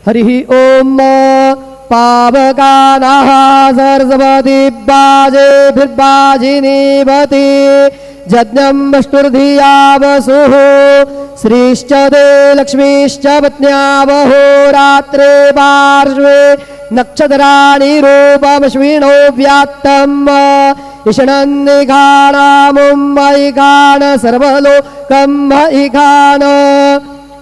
हरिः ओम पावकानाः सर्वदिब्बाजेभिर्बाजिनीवति यज्ञं वष्टुर्धिया वसुः श्रीश्च ते लक्ष्मीश्च पत्न्यावहो रात्रे पार्श्वे नक्षत्राणि रूपमश्विनो व्यात्तम् इषणन्निघाणामुम्मयिघाण सर्वलोकं मयिघाण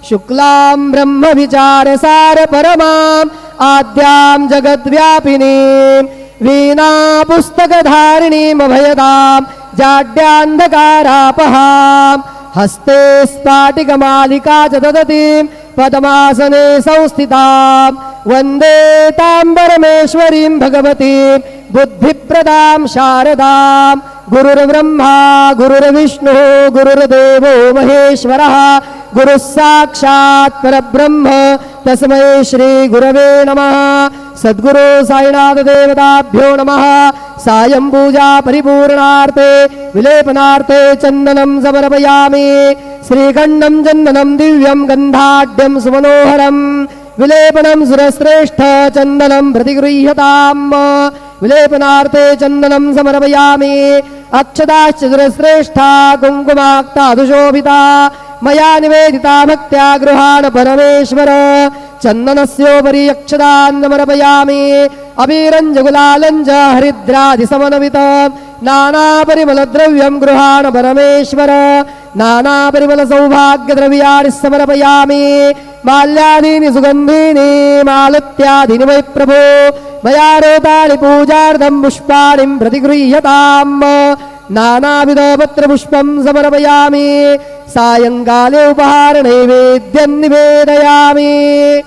शुक्लां ब्रह्म विचारसार परमाम् आद्यां जगद्व्यापिनीं वीणा पुस्तकधारिणीम् अभयदां जाड्यान्धकारापहाम् हस्ते स्फाटिकमालिका च ददतीं पद्मासने संस्थितां वन्दे तां परमेश्वरीं भगवतीं बुद्धिप्रदां शारदां गुरुर्ब्रह्मा गुरुर्विष्णुः गुरुर्देवो महेश्वरः गुरुः साक्षात् परब्रह्म तस्मै श्री गुरवे नमः। सद्गुरु साईनाथ देवताभ्यो नमः। सायं पूजा परिपूर्णार्थे विलेपनार्थे चन्दनं समर्पयामि। श्रीखण्डं चन्दनं दिव्यं गन्धाढ्यं सुमनोहरं विलेपनं सुरश्रेष्ठ चन्दनं प्रतिगृह्यताम्। विलेपनार्थे चन्दनं समर्पयामि। अक्षताश्च सुरश्रेष्ठा कुङ्कुमाक्तादुशोभिता मया निवेदिता भक्त्या गृहाण परमेश्वर। चन्दनस्योपरि अक्षतान् समर्पयामि। अबीरञ्जगुलालञ्च हरिद्रादिसमन्वितं नानापरिमलद्रव्यं गृहाण परमेश्वर। नानापरिमलसौभाग्यद्रव्याणि समर्पयामि। माल्यादीनि सुगन्धीनि मालत्यादीनि वै प्रभो मया रोतानि पूजार्थं पुष्पाणि प्रतिगृह्यताम्। नानाविधपत्रपुष्पं समर्पयामि। सायंकाले उपहार नैवेद्यं निवेदयामि।